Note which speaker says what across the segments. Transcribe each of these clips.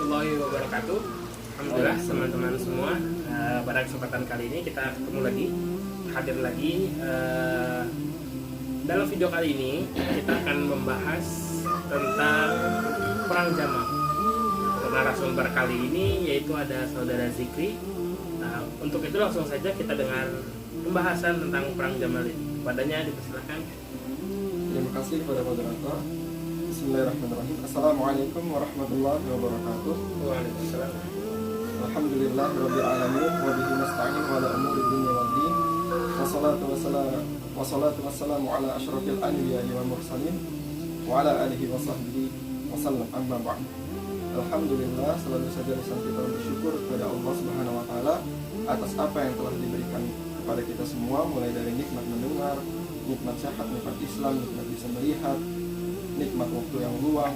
Speaker 1: warahmatullahi wabarakatuh. Alhamdulillah teman-teman semua, pada kesempatan kali ini kita ketemu lagi, hadir lagi. Dalam video kali ini kita akan membahas tentang perang Jamal. Narasumber kali ini yaitu ada saudara Zikri. Untuk itu langsung saja kita dengar pembahasan tentang perang Jamal ini. Padanya dipersilakan.
Speaker 2: Terima kasih kepada moderator. Bismillahirrahmanirrahim. Assalamualaikum warahmatullahi wabarakatuh.
Speaker 1: Waalaikumsalam.
Speaker 2: Alhamdulillahirabbil alamin wa bihi nasta'in wa ala umuri dunya waddin. Wassalatu wassalamu ala asyrafil anbiya'i wal mursalin wa ala alihi wa sahbihi wasallam. Amma ba'd. Alhamdulillah, selalu saja lisan kita bersyukur kepada Allah Subhanahu wa taala atas apa yang telah diberikan kepada kita semua, mulai dari nikmat mendengar, nikmat sehat, nikmat Islam, nikmat bisa melihat, nikmat waktu yang luang,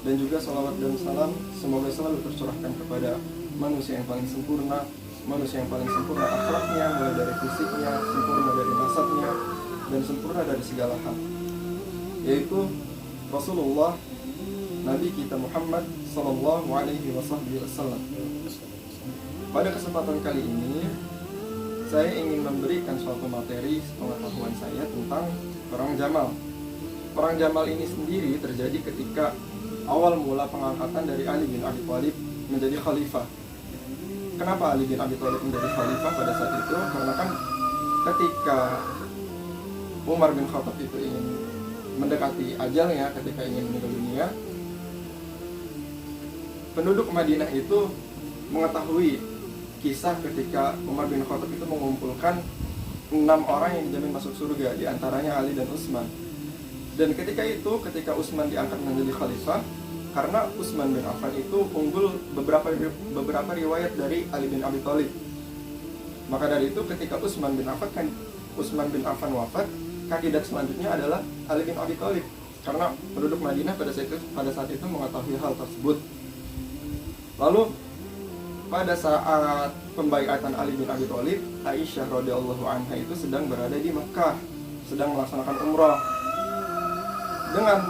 Speaker 2: dan juga salawat dan salam semoga selalu tercurahkan kepada manusia yang paling sempurna, manusia yang paling sempurna akhlaknya, mulai dari fisiknya, sempurna dari nasabnya, dan sempurna dari segala hal, yaitu Rasulullah Nabi kita Muhammad Sallallahu Alaihi Wasallam. Pada kesempatan kali ini saya ingin memberikan suatu materi pengetahuan saya tentang perang Jamal. Perang Jamal ini sendiri terjadi ketika awal mula pengangkatan dari Ali bin Abi Thalib menjadi khalifah. Kenapa Ali bin Abi Thalib menjadi khalifah pada saat itu? Karena kan ketika Umar bin Khattab itu ingin mendekati ajalnya, ketika ingin meninggal dunia, penduduk Madinah itu mengetahui kisah ketika Umar bin Khattab itu mengumpulkan 6 orang yang dijamin masuk surga, di antaranya Ali dan Utsman. Dan ketika Utsman diangkat menjadi khalifah, karena Utsman bin Affan itu unggul beberapa riwayat dari Ali bin Abi Thalib. Maka dari itu ketika Utsman bin Affan wafat, kandidat selanjutnya adalah Ali bin Abi Thalib, karena penduduk Madinah pada saat itu mengetahui hal tersebut. Lalu pada saat pembaiatan Ali bin Abi Thalib, Aisyah radhiyallahu anha itu sedang berada di Mekah, sedang melaksanakan umrah. Dengan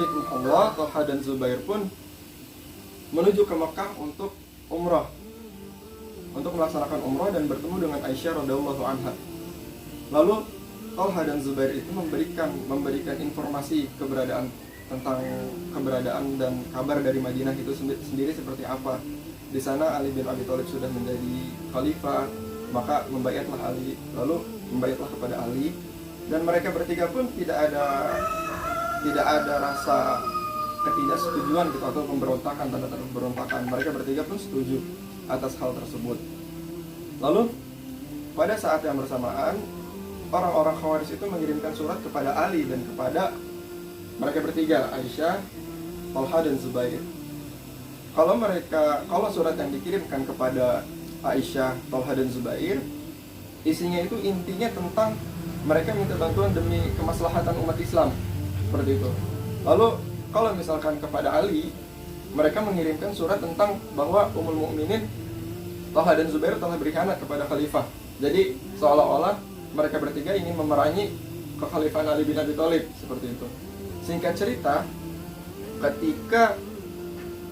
Speaker 2: hikmah Allah, Thalha dan Zubair pun menuju ke Mekah untuk umrah, untuk melaksanakan umrah dan bertemu dengan Aisyah radhiyallahu anha. Lalu Thalha dan Zubair itu memberikan informasi tentang keberadaan dan kabar dari Madinah itu sendiri seperti apa. Di sana Ali bin Abi Thalib sudah menjadi khalifah, maka membaiatlah Ali, lalu membaiatlah kepada Ali, dan mereka bertiga pun tidak ada rasa ketidaksetujuan gitu, atau pemberontakan, tanda pemberontakan. Mereka bertiga pun setuju atas hal tersebut. Lalu pada saat yang bersamaan, orang-orang Khawarij itu mengirimkan surat kepada Ali dan kepada mereka bertiga, Aisyah, Thalha dan Zubair. Kalau surat yang dikirimkan kepada Aisyah, Thalha dan Zubair, isinya itu intinya tentang mereka minta bantuan demi kemaslahatan umat Islam, seperti itu. Lalu kalau misalkan kepada Ali, mereka mengirimkan surat tentang bahwa Ummul Mukminin Thalha dan Zubair telah berkhianat kepada khalifah. Jadi seolah-olah mereka bertiga ingin memerangi kekhalifahan Ali bin Abi Thalib, seperti itu. Singkat cerita,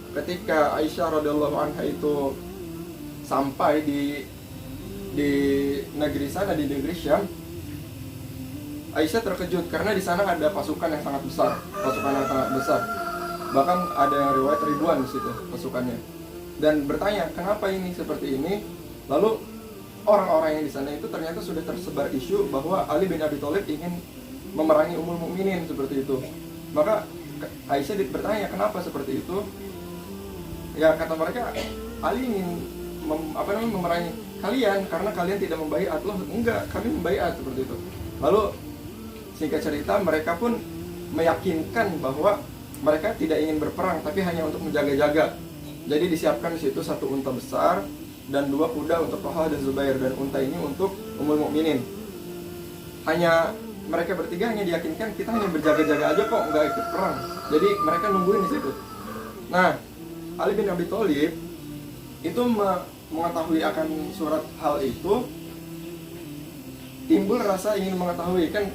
Speaker 2: ketika Aisyah radhiyallahu anha itu sampai di negeri sana, di negeri Syam, Aisyah terkejut karena di sana ada pasukan yang sangat besar. Bahkan ada yang riwayat ribuan di situ pasukannya. Dan bertanya, kenapa ini seperti ini? Lalu orang-orang yang di sana itu ternyata sudah tersebar isu bahwa Ali bin Abi Thalib ingin memerangi Ummul Mukminin, seperti itu. Maka Aisyah bertanya, kenapa seperti itu? Ya, kata mereka, Ali ingin memerangi kalian karena kalian tidak membaiat. Loh, enggak, kami membaiat, seperti itu. Lalu singkat cerita, mereka pun meyakinkan bahwa mereka tidak ingin berperang, tapi hanya untuk menjaga-jaga. Jadi disiapkan di situ 1 unta besar dan 2 kuda untuk Thalha dan Zubair, dan unta ini untuk Ummul Mukminin. Mereka bertiga hanya diyakinkan, kita hanya berjaga-jaga aja kok, nggak ikut perang. Jadi mereka nungguin di situ. Nah, Ali bin Abi Thalib itu mengetahui akan surat hal itu, timbul rasa ingin mengetahui. Kan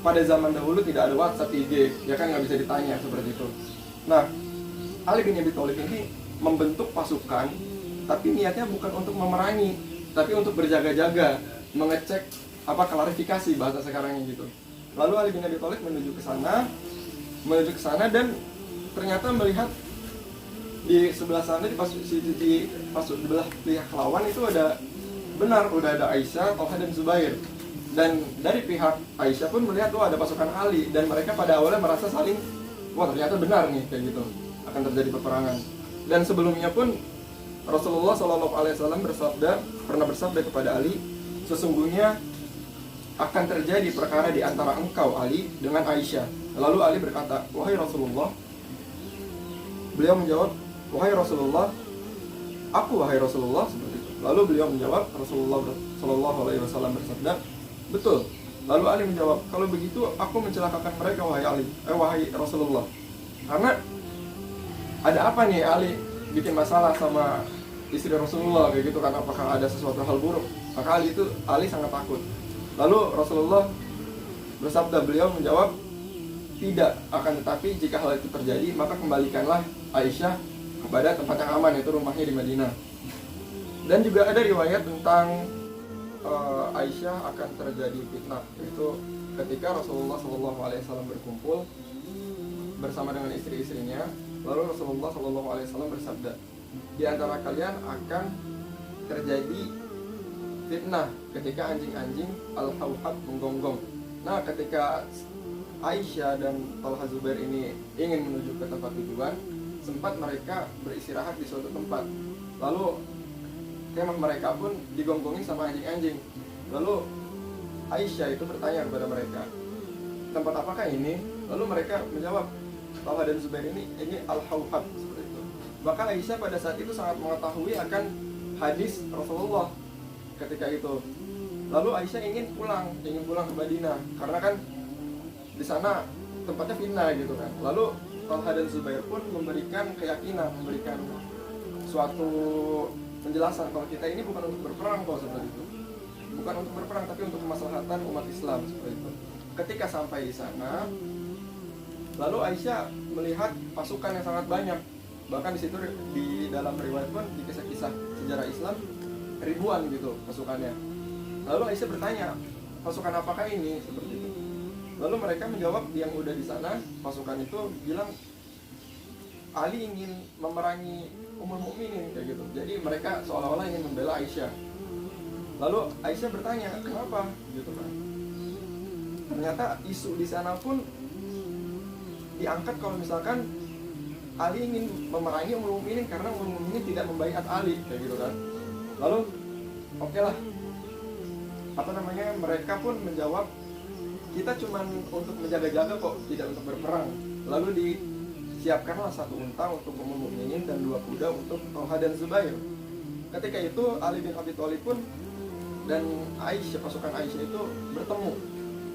Speaker 2: pada zaman dahulu tidak ada WhatsApp, IG, ya kan, nggak bisa ditanya seperti itu. Nah, Ali bin Abi Thalib ini membentuk pasukan, tapi niatnya bukan untuk memerangi, tapi untuk berjaga-jaga, mengecek klarifikasi bahasa sekarangnya gitu. Lalu Ali bin Abi Thalib menuju ke sana dan ternyata melihat di sebelah sana di belah pihak lawan itu udah ada Aisyah, Thalha dan Zubair. Dan dari pihak Aisyah pun melihat ada pasukan Ali, dan mereka pada awalnya merasa saling ternyata benar nih kayak gitu akan terjadi peperangan. Dan sebelumnya pun Rasulullah SAW pernah bersabda kepada Ali, sesungguhnya akan terjadi perkara di antara engkau Ali dengan Aisyah. Lalu Ali berkata, wahai Rasulullah. Beliau menjawab, wahai Rasulullah, wahai Rasulullah, seperti itu. Lalu beliau menjawab, Rasulullah SAW bersabda, betul. Lalu Ali menjawab, kalau begitu aku mencelakakan mereka wahai Rasulullah. Karena ada apa nih Ali bikin masalah sama istri Rasulullah kayak gitu kan, apakah ada sesuatu hal buruk? Maka Ali sangat takut. Lalu Rasulullah bersabda, beliau menjawab, tidak, akan tetapi jika hal itu terjadi maka kembalikanlah Aisyah kepada tempat yang aman, yaitu rumahnya di Madinah. Dan juga ada riwayat tentang Aisyah akan terjadi fitnah, yaitu ketika Rasulullah SAW berkumpul bersama dengan istri-istrinya, lalu Rasulullah SAW bersabda, di antara kalian akan terjadi fitnah ketika anjing-anjing al-hawhab menggonggong. Nah, ketika Aisyah dan Thalha Zubair ini ingin menuju ke tempat tujuan, sempat mereka beristirahat di suatu tempat. Lalu kemah mereka pun digonggongin sama anjing-anjing. Lalu Aisyah itu bertanya kepada mereka, tempat apakah ini? Lalu mereka menjawab, Thalha dan Zubair ini al-hawhab, seperti itu. Maka Aisyah pada saat itu sangat mengetahui akan hadis Rasulullah ketika itu. Lalu Aisyah ingin pulang ke Madinah, karena kan di sana tempatnya fitnah gitu kan. Lalu Thalha dan Zubair pun memberikan keyakinan, memberikan suatu penjelasan kalau kita ini bukan untuk berperang kok, seperti itu. Bukan untuk berperang, tapi untuk kemaslahatan umat Islam, seperti itu. Ketika sampai di sana, lalu Aisyah melihat pasukan yang sangat banyak. Bahkan di situ di dalam riwayat pun di kisah-kisah sejarah Islam ribuan gitu pasukannya. Lalu Aisyah bertanya, pasukan apakah ini? Seperti itu. Lalu mereka menjawab, yang udah di sana pasukan itu bilang Ali ingin memerangi Ummul Mukminin kayak gitu. Jadi mereka seolah-olah ingin membela Aisyah. Lalu Aisyah bertanya, kenapa? Gitu kan. Ternyata isu di sana pun diangkat kalau misalkan Ali ingin memerangi Ummul Mukminin karena Ummul Mukminin tidak membaiat Ali kayak gitu kan. Lalu oke lah, mereka pun menjawab, kita cuma untuk menjaga-jaga kok, tidak untuk berperang. Lalu disiapkanlah satu unta untuk Ummul Mukminin dan 2 kuda untuk Thalha dan Zubair. Ketika itu Ali bin Abi Thalib pun dan Aisyah, pasukan Aisyah itu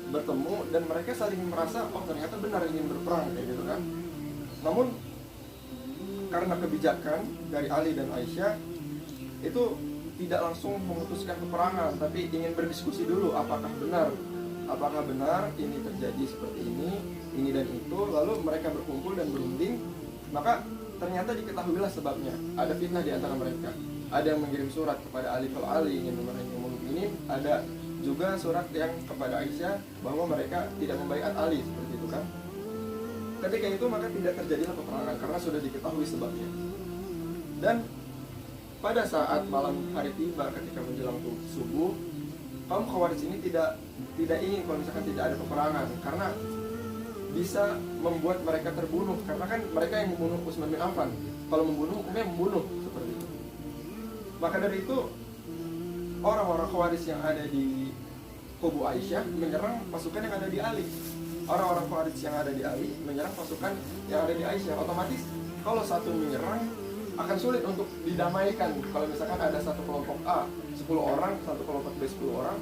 Speaker 2: bertemu dan mereka saling merasa, ternyata benar ingin berperang kayak gitu kan. Namun karena kebijakan dari Ali dan Aisyah itu tidak langsung memutuskan peperangan, tapi ingin berdiskusi dulu apakah benar ini terjadi seperti ini dan itu. Lalu mereka berkumpul dan berunding, maka ternyata diketahuilah sebabnya. Ada fitnah di antara mereka. Ada yang mengirim surat kepada Ali kalau Ali ingin memerangi Ummul Mukminin, ada juga surat yang kepada Aisyah bahwa mereka tidak membaiat Ali, seperti itu kan. Ketika itu maka tidak terjadilah peperangan karena sudah diketahui sebabnya. Dan pada saat malam hari tiba ketika menjelang subuh, kaum Khawarij ini tidak ingin kalau misalkan tidak ada peperangan, karena bisa membuat mereka terbunuh, karena kan mereka yang membunuh Utsman bin Affan. Kalau membunuh, hukumnya membunuh, seperti itu. Maka dari itu orang-orang Khawarij yang ada di kubu Aisyah menyerang pasukan yang ada di Ali. Orang-orang Khawarij yang ada di Ali menyerang pasukan yang ada di Aisyah. Otomatis kalau satu menyerang akan sulit untuk didamaikan. Kalau misalkan ada satu kelompok A 10 orang, satu kelompok B 10 orang,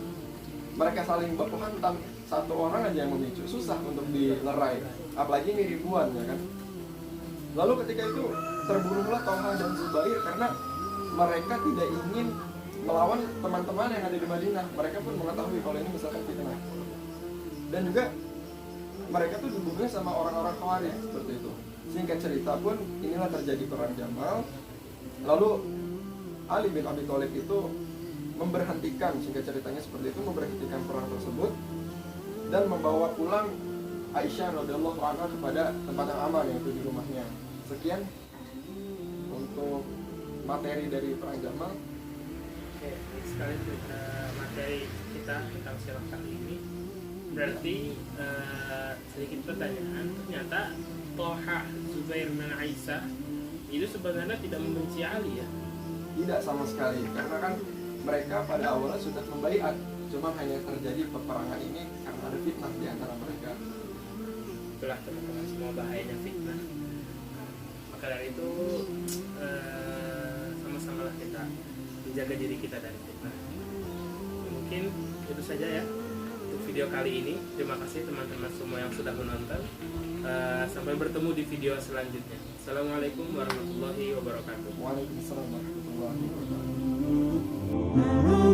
Speaker 2: mereka saling baku hantam, satu orang aja yang memicu, susah untuk dilerai, apalagi ini ribuan, ya kan. Lalu ketika itu terbunuhlah Thalha dan Zubair karena mereka tidak ingin melawan teman-teman yang ada di Madinah. Mereka pun mengetahui kalau ini misalkan fitnah. Dan juga mereka tuh dibunuh sama orang-orang Khawarij, seperti itu. Singkat cerita pun inilah terjadi perang Jamal, Lalu Ali bin Abi Thalib itu memberhentikan, singkat ceritanya seperti itu, memberhentikan perang tersebut dan membawa pulang Aisyah radhiyallahu anha kepada tempat yang aman, yaitu di rumahnya. Sekian untuk materi dari perang Jamal.
Speaker 1: Oke, sekali materi kita tentang sirah kali ini. Berarti sedikit pertanyaan, ternyata Thalha, Zubair dan Aisyah itu sebenarnya tidak membenci Ali ya?
Speaker 2: Tidak sama sekali, karena kan mereka pada awalnya sudah membaiat, cuma hanya terjadi peperangan ini karena ada fitnah di antara mereka.
Speaker 1: Itulah teman-teman, semua bahayanya fitnah. Maka dari itu sama-samalah kita menjaga diri kita dari fitnah. Mungkin itu saja ya untuk video kali ini. Terima kasih teman-teman semua yang sudah menonton. Sampai bertemu di video selanjutnya. Assalamualaikum warahmatullahi wabarakatuh.
Speaker 2: Waalaikumsalam warahmatullahi wabarakatuh.